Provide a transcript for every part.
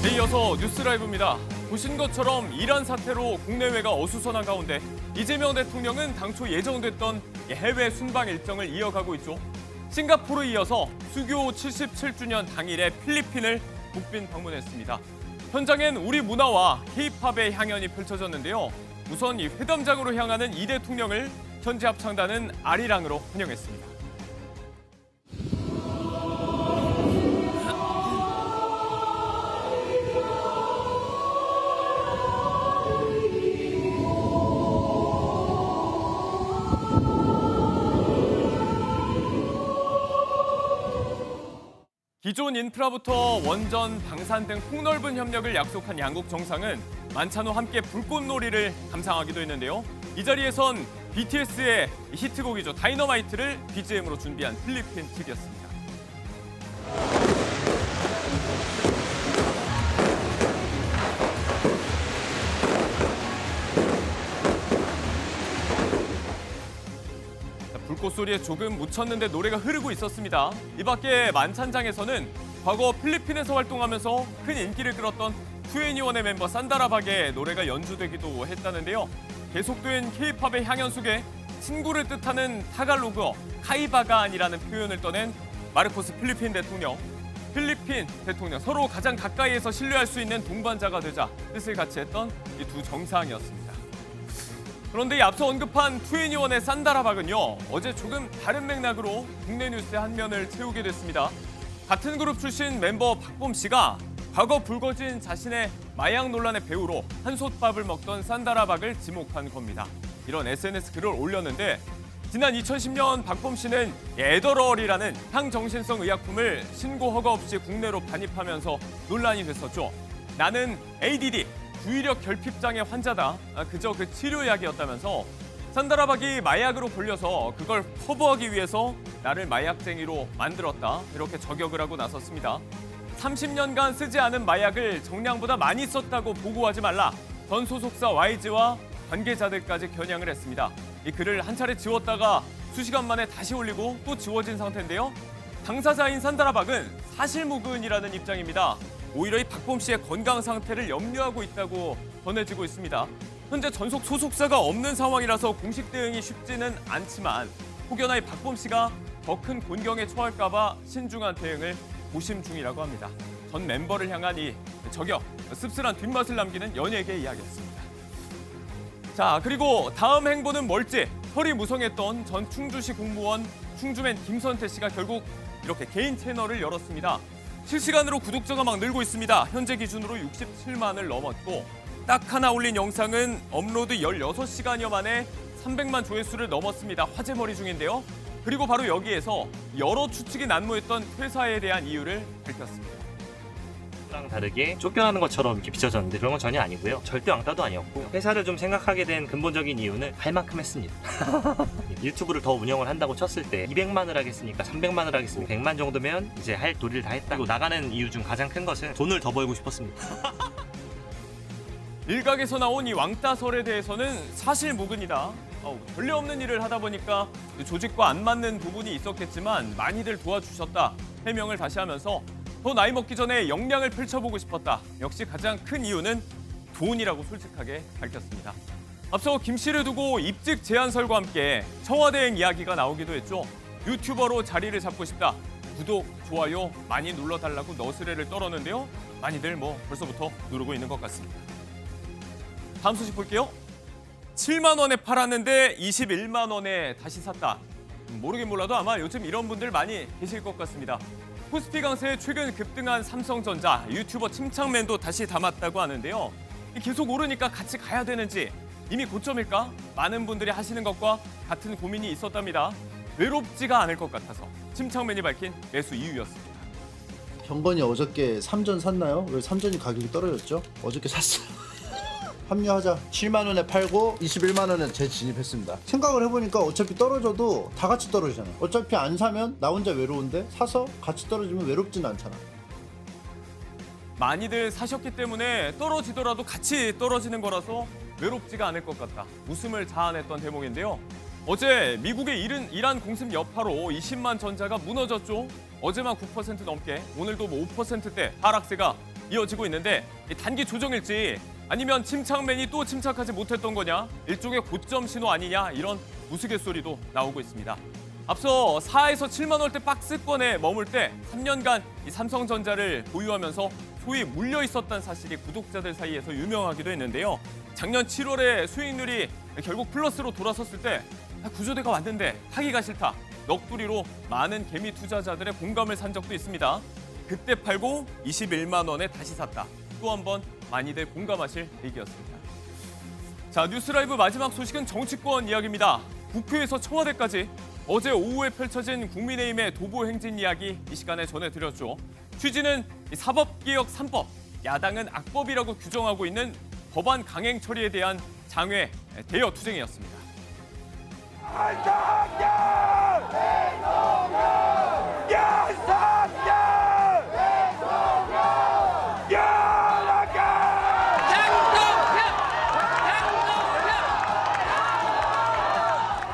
네, 이어서 뉴스 라이브입니다. 보신 것처럼 이란 사태로 국내외가 어수선한 가운데 이재명 대통령은 당초 예정됐던 해외 순방 일정을 이어가고 있죠. 싱가포르에 이어서 수교 77주년 당일에 필리핀을 국빈 방문했습니다. 현장엔 우리 문화와 K-팝의 향연이 펼쳐졌는데요. 우선 이 회담장으로 향하는 이 대통령을 현지 합창단은 아리랑으로 환영했습니다. 기존 인프라부터 원전, 방산 등 폭넓은 협력을 약속한 양국 정상은 만찬 후 함께 불꽃놀이를 감상하기도 했는데요. 이 자리에선 BTS의 히트곡이죠. 다이너마이트를 BGM으로 준비한 필리핀 측이었습니다. 불꽃소리에 조금 묻혔는데 노래가 흐르고 있었습니다. 이 밖에 만찬장에서는 과거 필리핀에서 활동하면서 큰 인기를 끌었던 2NE1의 멤버 산다라박의 노래가 연주되기도 했다는데요. 계속된 K-팝의 향연 속에 친구를 뜻하는 타갈로그어 카이바간이라는 표현을 떠낸 마르코스 필리핀 대통령 서로 가장 가까이에서 신뢰할 수 있는 동반자가 되자 뜻을 같이 했던 이 두 정상이었습니다. 그런데 이 앞서 언급한 2NE1의 산다라박은요, 어제 조금 다른 맥락으로 국내 뉴스의 한 면을 채우게 됐습니다. 같은 그룹 출신 멤버 박봄 씨가 과거 불거진 자신의 마약 논란의 배우로 한솥밥을 먹던 산다라박을 지목한 겁니다. 이런 SNS 글을 올렸는데 지난 2010년 박봄 씨는 에더럴이라는 향정신성 의약품을 신고 허가 없이 국내로 반입하면서 논란이 됐었죠. 나는 ADD, 주의력 결핍장애 환자다. 그저 그 치료약이었다면서 산다라박이 마약으로 걸려서 그걸 커버하기 위해서 나를 마약쟁이로 만들었다. 이렇게 저격을 하고 나섰습니다. 30년간 쓰지 않은 마약을 정량보다 많이 썼다고 보고하지 말라. 전 소속사 YG와 관계자들까지 겨냥을 했습니다. 이 글을 한 차례 지웠다가 수시간 만에 다시 올리고 또 지워진 상태인데요. 당사자인 산다라박은 사실무근이라는 입장입니다. 오히려 이 박봄 씨의 건강 상태를 염려하고 있다고 전해지고 있습니다. 현재 전속 소속사가 없는 상황이라서 공식 대응이 쉽지는 않지만 혹여나 이 박봄 씨가 더 큰 곤경에 처할까 봐 신중한 대응을 고심 중이라고 합니다. 전 멤버를 향한 이 저격, 씁쓸한 뒷맛을 남기는 연예계 이야기였습니다. 자, 그리고 다음 행보는 뭘지 털이 무성했던 전 충주시 공무원 충주맨 김선태 씨가 결국 이렇게 개인 채널을 열었습니다. 실시간으로 구독자가 막 늘고 있습니다. 현재 기준으로 67만을 넘었고 딱 하나 올린 영상은 업로드 16시간여 만에 300만 조회수를 넘었습니다. 화제머리 중인데요. 그리고 바로 여기에서 여러 추측이 난무했던 퇴사에 대한 이유를 밝혔습니다. 랑 다르게 쫓겨나는 것처럼 이렇게 비춰졌는데 그런 건 전혀 아니고요. 절대 왕따도 아니었고 회사를 좀 생각하게 된 근본적인 이유는 할 만큼 했습니다. 유튜브를 더 운영을 한다고 쳤을 때 200만을 하겠습니까? 300만을 하겠습니까? 100만 정도면 이제 할 도리를 다 했다. 그리고 나가는 이유 중 가장 큰 것은 돈을 더 벌고 싶었습니다. 일각에서 나온 이 왕따설에 대해서는 사실무근이다. 원래 없는 일을 하다 보니까 조직과 안 맞는 부분이 있었겠지만 많이들 도와주셨다. 해명을 다시 하면서 더 나이 먹기 전에 역량을 펼쳐보고 싶었다. 역시 가장 큰 이유는 돈이라고 솔직하게 밝혔습니다. 앞서 김 씨를 두고 입직 제안설과 함께 청와대행 이야기가 나오기도 했죠. 유튜버로 자리를 잡고 싶다. 구독, 좋아요 많이 눌러달라고 너스레를 떨었는데요. 많이들 벌써부터 누르고 있는 것 같습니다. 다음 소식 볼게요. 7만 원에 팔았는데 21만 원에 다시 샀다. 모르긴 몰라도 아마 요즘 이런 분들 많이 계실 것 같습니다. 코스피 강세에 최근 급등한 삼성전자, 유튜버 침착맨도 다시 담았다고 하는데요. 계속 오르니까 같이 가야 되는지 이미 고점일까? 많은 분들이 하시는 것과 같은 고민이 있었답니다. 외롭지가 않을 것 같아서 침착맨이 밝힌 매수 이유였습니다. 경건이 어저께 3전 샀나요? 왜 3전이 가격이 떨어졌죠? 어저께 샀어요. 합류하자. 7만 원에 팔고 21만 원에 재진입했습니다. 생각을 해보니까 어차피 떨어져도 다 같이 떨어지잖아. 어차피 안 사면 나 혼자 외로운데 사서 같이 떨어지면 외롭진 않잖아. 많이들 사셨기 때문에 떨어지더라도 같이 떨어지는 거라서 외롭지가 않을 것 같다. 웃음을 자아냈던 대목인데요. 어제 미국의 이란 공습 여파로 20만 전자가 무너졌죠. 어제만 9% 넘게, 오늘도 5%대 하락세가 이어지고 있는데 이 단기 조정일지 아니면 침착맨이 또 침착하지 못했던 거냐, 일종의 고점 신호 아니냐, 이런 우스갯소리도 나오고 있습니다. 앞서 4에서 7만 원대 박스권에 머물 때 3년간 이 삼성전자를 보유하면서 소위 물려 있었다는 사실이 구독자들 사이에서 유명하기도 했는데요. 작년 7월에 수익률이 결국 플러스로 돌아섰을 때 구조대가 왔는데 하기가 싫다, 넋두리로 많은 개미 투자자들의 공감을 산 적도 있습니다. 그때 팔고 21만 원에 다시 샀다. 또 한 번 많이들 공감하실 얘기였습니다. 자, 뉴스라이브 마지막 소식은 정치권 이야기입니다. 국회에서 청와대까지 어제 오후에 펼쳐진 국민의힘의 도보 행진 이야기 이 시간에 전해드렸죠. 취지는 사법개혁 3법, 야당은 악법이라고 규정하고 있는 법안 강행 처리에 대한 장외 대여 투쟁이었습니다.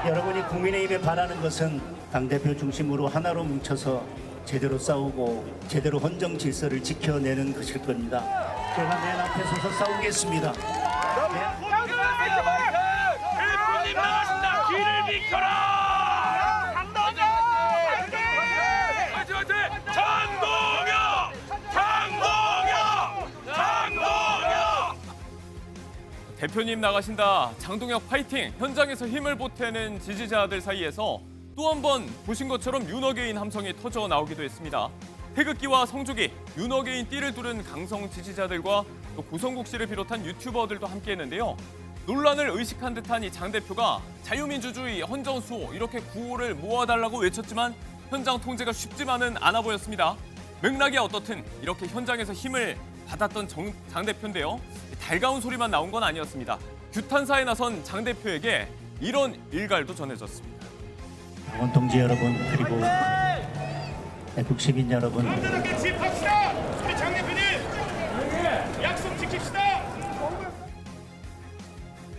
여러분이 국민의힘에 바라는 것은 당대표 중심으로 하나로 뭉쳐서 제대로 싸우고 제대로 헌정 질서를 지켜내는 것일 겁니다. 제가 맨 앞에 서서 싸우겠습니다. 대표님 나가신다. 길을 비켜라. 장동혁! 화이팅! 장동혁! 대표님 나가신다, 장동혁 파이팅! 현장에서 힘을 보태는 지지자들 사이에서 또 한 번 보신 것처럼 윤어게인 함성이 터져 나오기도 했습니다. 태극기와 성조기, 윤어게인 띠를 두른 강성 지지자들과 또 고성국 씨를 비롯한 유튜버들도 함께했는데요. 논란을 의식한 듯한 이 장 대표가 자유민주주의, 헌정수호 이렇게 구호를 모아달라고 외쳤지만 현장 통제가 쉽지만은 않아 보였습니다. 맥락이 어떻든 이렇게 현장에서 힘을 받았던 장 대표인데요. 달가운 소리만 나온 건 아니었습니다. 규탄사에 나선 장 대표에게 이런 일갈도 전해졌습니다. 당원 동지 여러분, 그리고 애국 시민 여러분, 안전하게 집합시다. 우리 장 대표님 약속 지킵시다.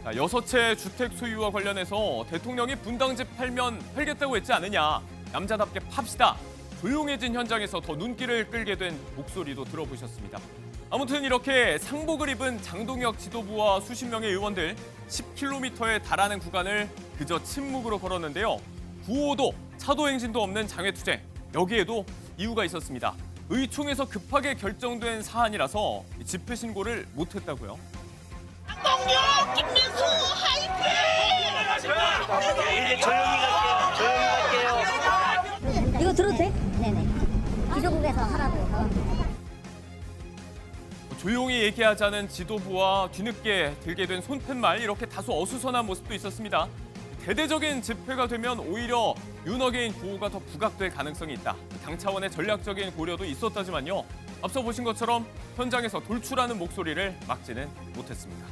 자, 6채 주택 소유와 관련해서 대통령이 분당집 팔면 팔겠다고 했지 않느냐, 남자답게 팝시다, 조용해진 현장에서 더 눈길을 끌게 된 목소리도 들어보셨습니다. 아무튼 이렇게 상복을 입은 장동혁 지도부와 수십 명의 의원들 10km에 달하는 구간을 그저 침묵으로 걸었는데요. 구호도 차도 행진도 없는 장외투쟁, 여기에도 이유가 있었습니다. 의총에서 급하게 결정된 사안이라서 집회 신고를 못했다고요. 장동혁, 김민수 화이팅! 이제 조용히 갈게요. 이거 들어도 돼? 네네. 기조국에서 하라고. 조용히 얘기하자는 지도부와 뒤늦게 들게 된 손팻말, 이렇게 다소 어수선한 모습도 있었습니다. 대대적인 집회가 되면 오히려 윤어게인 구호가 더 부각될 가능성이 있다. 당 차원의 전략적인 고려도 있었다지만요. 앞서 보신 것처럼 현장에서 돌출하는 목소리를 막지는 못했습니다.